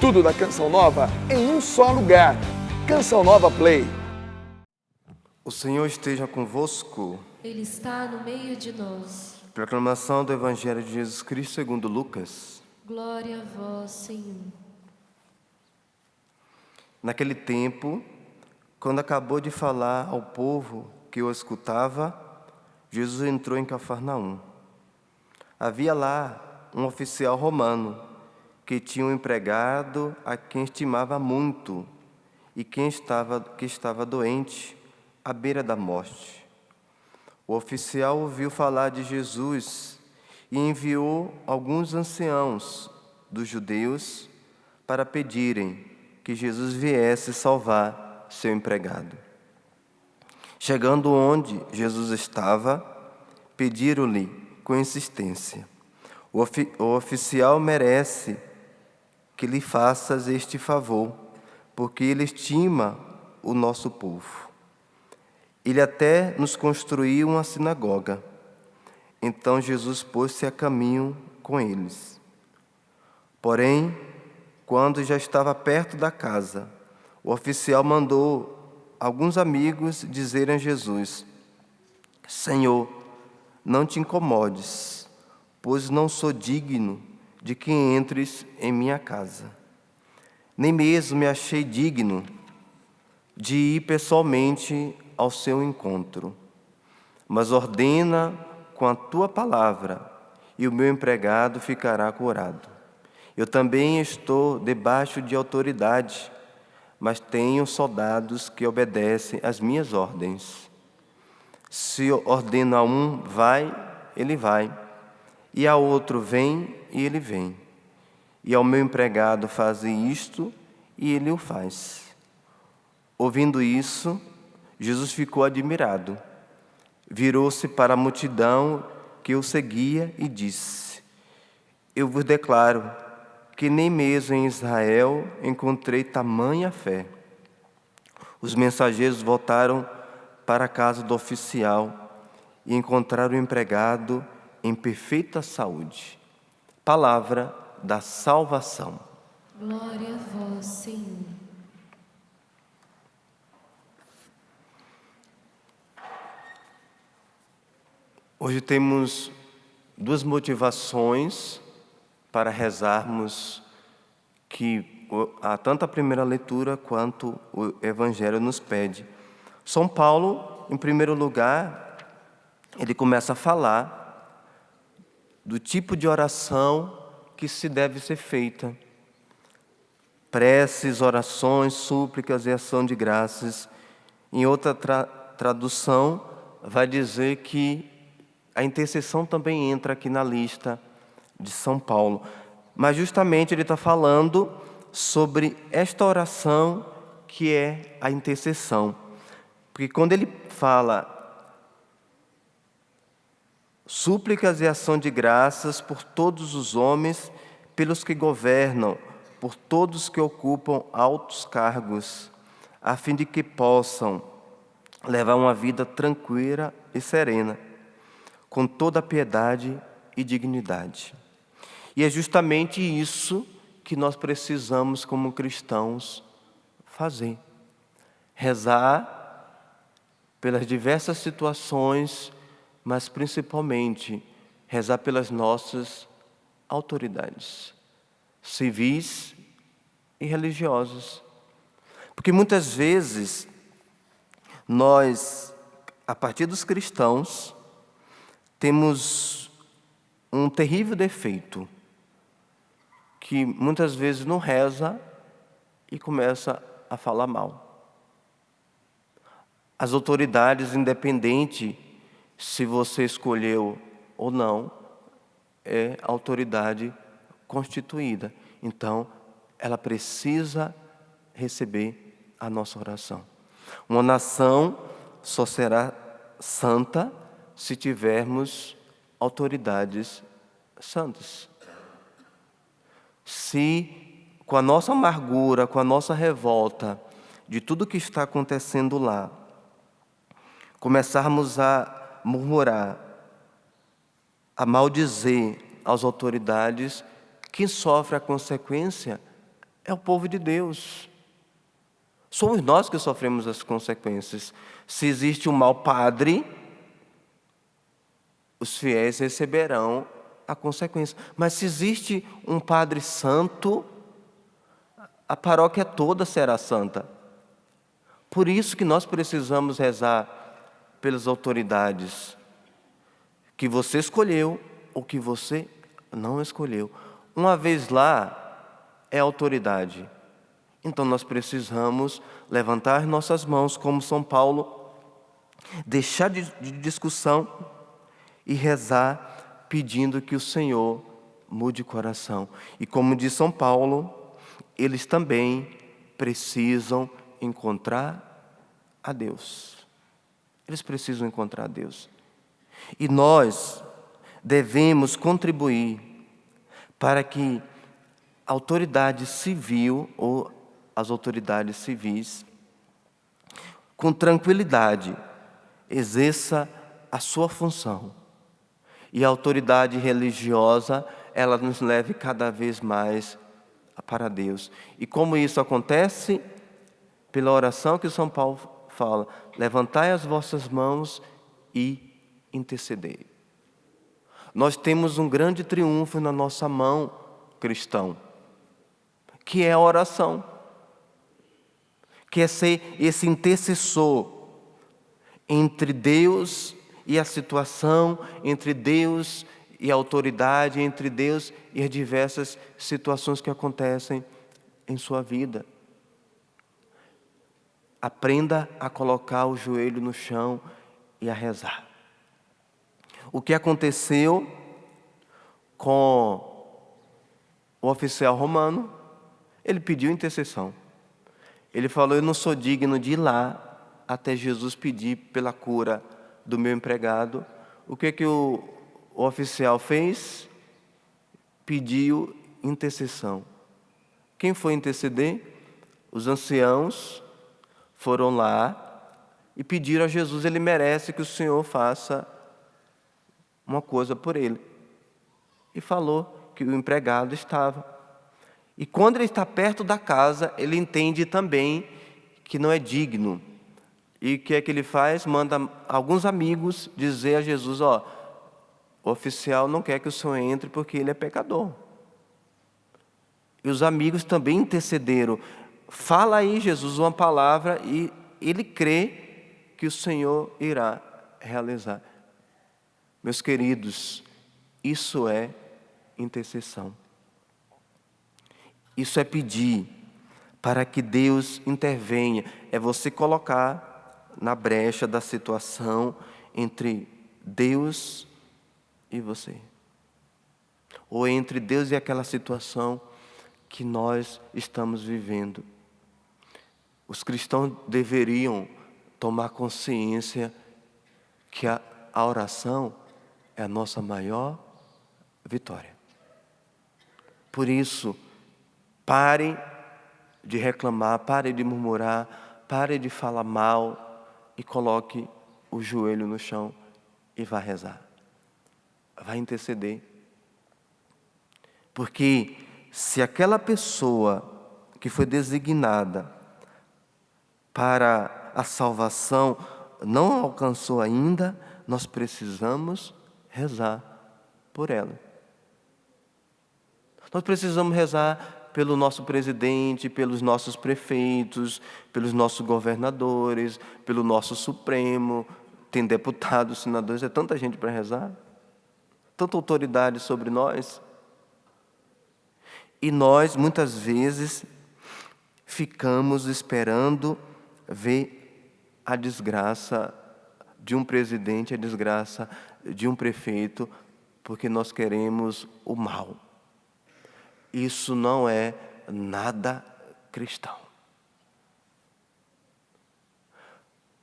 Tudo da Canção Nova em um só lugar. Canção Nova Play. O Senhor esteja convosco. Ele está no meio de nós. Proclamação do Evangelho de Jesus Cristo segundo Lucas. Glória a vós, Senhor. Naquele tempo, quando acabou de falar ao povo que o escutava, Jesus entrou em Cafarnaum. Havia lá um oficial romano que tinha um empregado a quem estimava muito e que estava doente, à beira da morte. O oficial ouviu falar de Jesus e enviou alguns anciãos dos judeus para pedirem que Jesus viesse salvar seu empregado. Chegando onde Jesus estava, pediram-lhe com insistência: o oficial merece que lhe faças este favor, porque ele estima o nosso povo. Ele até nos construiu uma sinagoga. Então Jesus pôs-se a caminho com eles. Porém, quando já estava perto da casa, o oficial mandou alguns amigos dizerem a Jesus: Senhor, não te incomodes, pois não sou digno de que entres em minha casa. Nem mesmo me achei digno de ir pessoalmente ao seu encontro. Mas ordena com a tua palavra, e o meu empregado ficará curado. Eu também estou debaixo de autoridade, mas tenho soldados que obedecem às minhas ordens. Se ordeno a um, vai, ele vai. E a outro, vem, e ele vem. E ao meu empregado, faze isto, e ele o faz. Ouvindo isso, Jesus ficou admirado. Virou-se para a multidão que o seguia e disse: Eu vos declaro que nem mesmo em Israel encontrei tamanha fé. Os mensageiros voltaram para a casa do oficial e encontraram o empregado em perfeita saúde. Palavra da salvação. Glória a vós, Senhor. Hoje temos duas motivações para rezarmos que tanto a primeira leitura quanto o Evangelho nos pede. São Paulo, em primeiro lugar, ele começa a falar do tipo de oração que se deve ser feita. Preces, orações, súplicas e ação de graças. Em outra tradução, vai dizer que a intercessão também entra aqui na lista de São Paulo. Mas justamente ele está falando sobre esta oração que é a intercessão. Porque quando ele fala súplicas e ação de graças por todos os homens, pelos que governam, por todos que ocupam altos cargos, a fim de que possam levar uma vida tranquila e serena, com toda a piedade e dignidade. E é justamente isso que nós precisamos, como cristãos, fazer. Rezar pelas diversas situações, mas principalmente rezar pelas nossas autoridades, civis e religiosas. Porque muitas vezes nós, a partir dos cristãos, temos um terrível defeito, que muitas vezes não reza e começa a falar mal. As autoridades, independente se você escolheu ou não, é autoridade constituída. Então, ela precisa receber a nossa oração. Uma nação só será santa se tivermos autoridades santas. Se com a nossa amargura, com a nossa revolta de tudo que está acontecendo lá, começarmos a murmurar, a maldizer as autoridades, quem sofre a consequência é o povo de Deus. Somos nós que sofremos as consequências. Se existe um mau padre, os fiéis receberão a consequência. Mas se existe um padre santo, a paróquia toda será santa. Por isso que nós precisamos rezar pelas autoridades que você escolheu ou que você não escolheu. Uma vez lá, é autoridade. Então nós precisamos levantar nossas mãos como São Paulo, deixar de discussão e rezar pedindo que o Senhor mude o coração. E como diz São Paulo, eles também precisam encontrar a Deus. Eles precisam encontrar a Deus. E nós devemos contribuir para que a autoridade civil ou as autoridades civis, com tranquilidade, exerça a sua função. E a autoridade religiosa, ela nos leve cada vez mais para Deus. E como isso acontece? Pela oração que São Paulo fala: levantai as vossas mãos e intercedei. Nós temos um grande triunfo na nossa mão, cristão, que é a oração, que é ser esse intercessor entre Deus e a situação, entre Deus e a autoridade, entre Deus e as diversas situações que acontecem em sua vida. Aprenda a colocar o joelho no chão e a rezar. O que aconteceu com o oficial romano? Ele pediu intercessão. Ele falou: eu não sou digno de ir lá até Jesus pedir pela cura do meu empregado. O que o oficial fez? Pediu intercessão. Quem foi interceder? Os anciãos foram lá e pediram a Jesus: ele merece que o Senhor faça uma coisa por ele. E falou que o empregado estava. E quando ele está perto da casa, ele entende também que não é digno. E o que é que ele faz? Manda alguns amigos dizer a Jesus: ó, o oficial não quer que o Senhor entre porque ele é pecador. E os amigos também intercederam: fala aí, Jesus, uma palavra, e ele crê que o Senhor irá realizar. Meus queridos, isso é intercessão. Isso é pedir para que Deus intervenha. É você colocar na brecha da situação entre Deus e você. Ou entre Deus e aquela situação que nós estamos vivendo. Os cristãos deveriam tomar consciência que a oração é a nossa maior vitória. Por isso, pare de reclamar, pare de murmurar, pare de falar mal e coloque o joelho no chão e vá rezar. Vá interceder. Porque se aquela pessoa que foi designada para a salvação não alcançou ainda, nós precisamos rezar por ela. Nós precisamos rezar pelo nosso presidente, pelos nossos prefeitos, pelos nossos governadores, pelo nosso Supremo. Tem deputados, senadores, é tanta gente para rezar, tanta autoridade sobre nós. E nós, muitas vezes, ficamos esperando ver a desgraça de um presidente, a desgraça de um prefeito, porque nós queremos o mal. Isso não é nada cristão.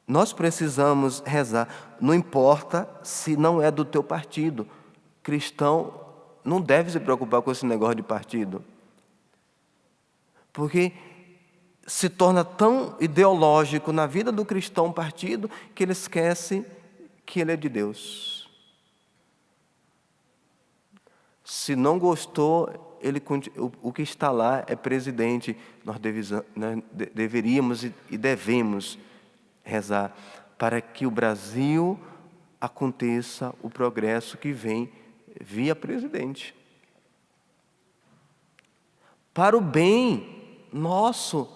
Nós precisamos rezar, não importa se não é do teu partido. Cristão não deve se preocupar com esse negócio de partido, porque se torna tão ideológico na vida do cristão um partido que ele esquece que ele é de Deus. Se não gostou, o que está lá é presidente. Nós deveríamos e devemos rezar para que o Brasil aconteça o progresso que vem via presidente. Para o bem nosso,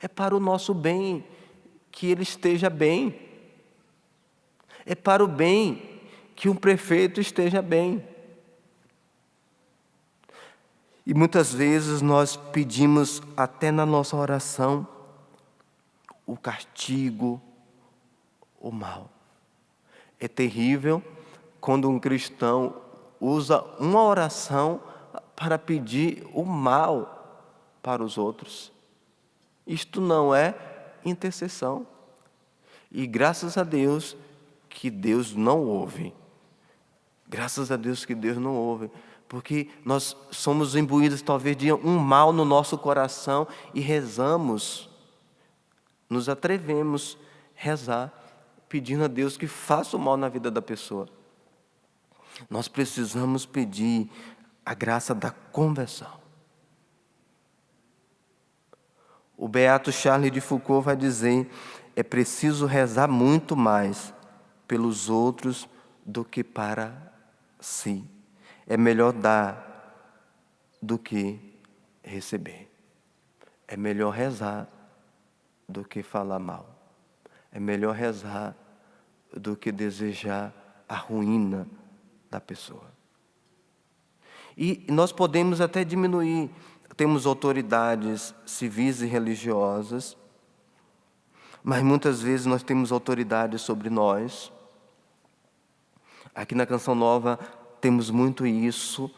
é para o nosso bem que ele esteja bem. É para o bem que um prefeito esteja bem. E muitas vezes nós pedimos até na nossa oração o castigo, o mal. É terrível quando um cristão usa uma oração para pedir o mal para os outros. Isto não é intercessão. E graças a Deus que Deus não ouve. Graças a Deus que Deus não ouve. Porque nós somos imbuídos talvez de um mal no nosso coração e rezamos, nos atrevemos a rezar, pedindo a Deus que faça o mal na vida da pessoa. Nós precisamos pedir a graça da conversão. O beato Charles de Foucault vai dizer: é preciso rezar muito mais pelos outros do que para si. É melhor dar do que receber. É melhor rezar do que falar mal. É melhor rezar do que desejar a ruína da pessoa. E nós podemos até diminuir. Temos autoridades civis e religiosas, mas muitas vezes nós temos autoridade sobre nós. Aqui na Canção Nova temos muito isso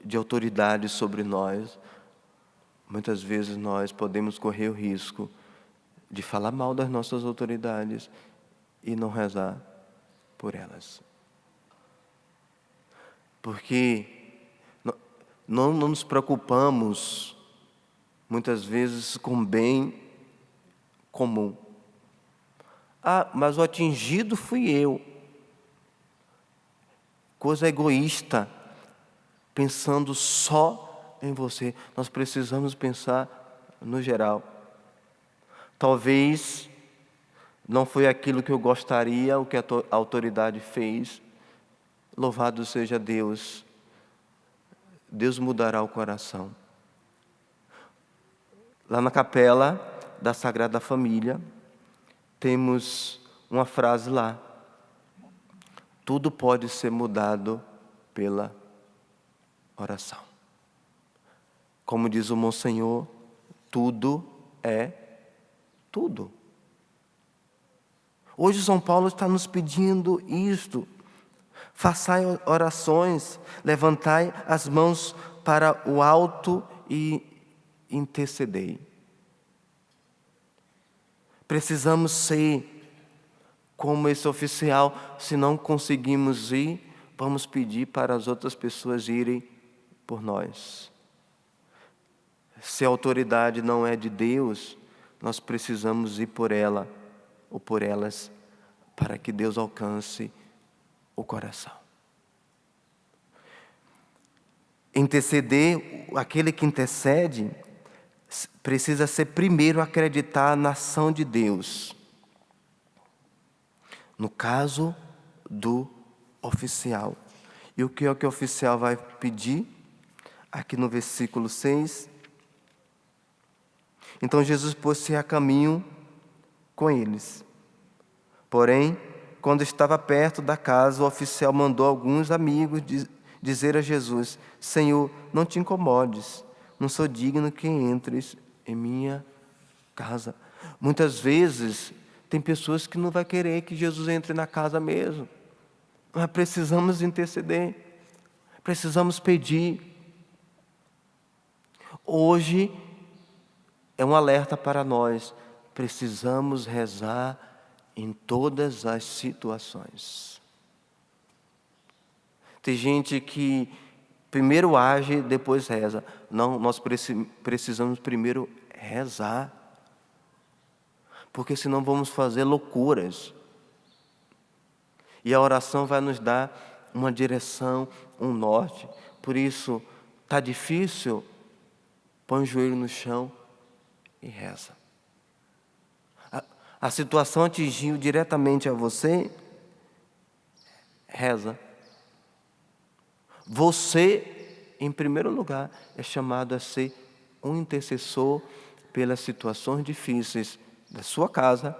de autoridade sobre nós. Muitas vezes nós podemos correr o risco de falar mal das nossas autoridades e não rezar por elas. Porque não nos preocupamos, muitas vezes, com o bem comum. Mas o atingido fui eu. Coisa egoísta, pensando só em você. Nós precisamos pensar no geral. Talvez não foi aquilo que eu gostaria, o que a autoridade fez. Louvado seja Deus. Deus mudará o coração. Lá na capela da Sagrada Família, temos uma frase lá: tudo pode ser mudado pela oração. Como diz o Monsenhor, tudo é tudo. Hoje São Paulo está nos pedindo isto. Façai orações, levantai as mãos para o alto e intercedei. Precisamos ser como esse oficial. Se não conseguimos ir, vamos pedir para as outras pessoas irem por nós. Se a autoridade não é de Deus, nós precisamos ir por ela ou por elas, para que Deus alcance o coração. Interceder, aquele que intercede, precisa ser primeiro acreditar na ação de Deus. No caso do oficial. E o que é que o oficial vai pedir? Aqui no versículo 6. Então Jesus pôs-se a caminho com eles. Porém, quando estava perto da casa, o oficial mandou alguns amigos dizer a Jesus: Senhor, não te incomodes, não sou digno que entres em minha casa. Muitas vezes tem pessoas que não vão querer que Jesus entre na casa mesmo. Mas precisamos interceder, precisamos pedir. Hoje é um alerta para nós. Precisamos rezar em todas as situações. Tem gente que primeiro age, depois reza. Não, nós precisamos primeiro rezar. Porque senão vamos fazer loucuras. E a oração vai nos dar uma direção, um norte. Por isso, Está difícil? Põe o joelho no chão e reza. A situação atingiu diretamente a você? Reza. Você, em primeiro lugar, é chamado a ser um intercessor pelas situações difíceis da sua casa,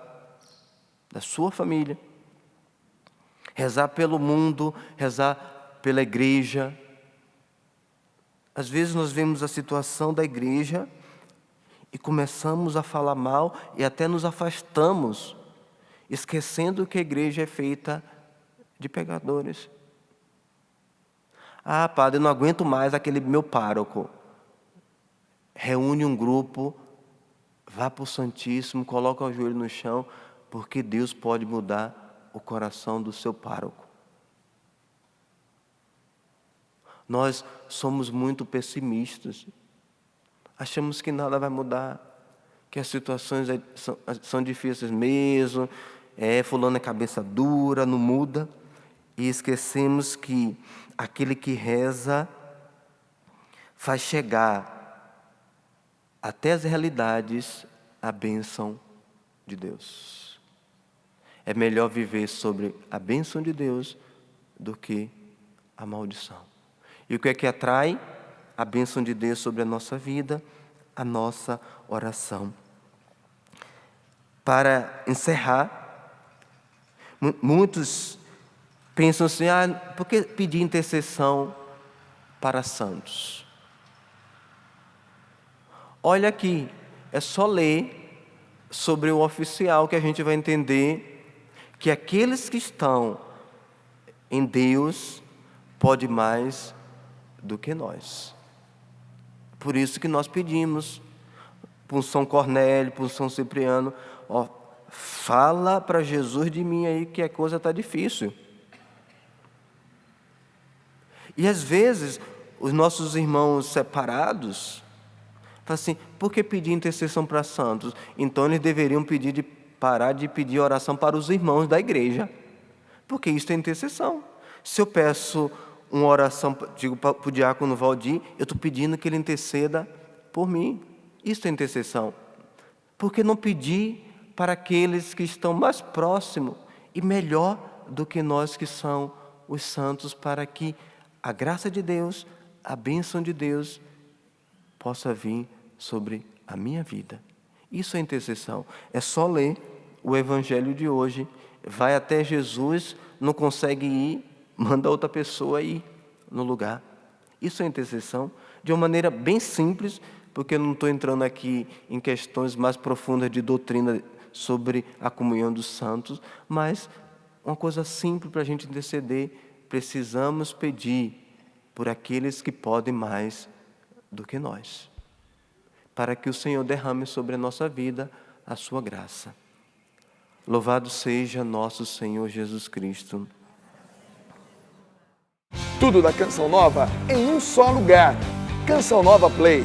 da sua família. Rezar pelo mundo, rezar pela igreja. Às vezes nós vemos a situação da igreja e começamos a falar mal e até nos afastamos, esquecendo que a igreja é feita de pecadores. Ah, padre, eu não aguento mais aquele meu pároco. Reúne um grupo, vá para o Santíssimo, coloca o joelho no chão, porque Deus pode mudar o coração do seu pároco. Nós somos muito pessimistas. Achamos que nada vai mudar, que as situações são difíceis mesmo, fulano é cabeça dura, não muda. E esquecemos que aquele que reza faz chegar até as realidades a bênção de Deus. É melhor viver sobre a bênção de Deus do que a maldição. E o que é que atrai a bênção de Deus sobre a nossa vida? A nossa oração. Para encerrar, muitos pensam assim, por que pedir intercessão para santos? Olha aqui, é só ler sobre o oficial que a gente vai entender que aqueles que estão em Deus podem mais do que nós. Por isso que nós pedimos por São Cornélio, por São Cipriano, fala para Jesus de mim aí que a coisa está difícil. E às vezes, os nossos irmãos separados, falam assim, por que pedir intercessão para santos? Então eles deveriam parar de pedir oração para os irmãos da igreja, porque isso é intercessão. Se eu peço uma oração, digo para o diácono Valdir, eu estou pedindo que ele interceda por mim. Isso é intercessão. Por que não pedir para aqueles que estão mais próximos e melhor do que nós que são os santos, para que a graça de Deus, a bênção de Deus possa vir sobre a minha vida? Isso é intercessão. É só ler o evangelho de hoje. Vai até Jesus, não consegue ir, manda outra pessoa ir no lugar. Isso é intercessão, de uma maneira bem simples, porque eu não estou entrando aqui em questões mais profundas de doutrina sobre a comunhão dos santos, mas uma coisa simples para a gente interceder. Precisamos pedir por aqueles que podem mais do que nós, para que o Senhor derrame sobre a nossa vida a sua graça. Louvado seja nosso Senhor Jesus Cristo. Tudo da Canção Nova em um só lugar. Canção Nova Play.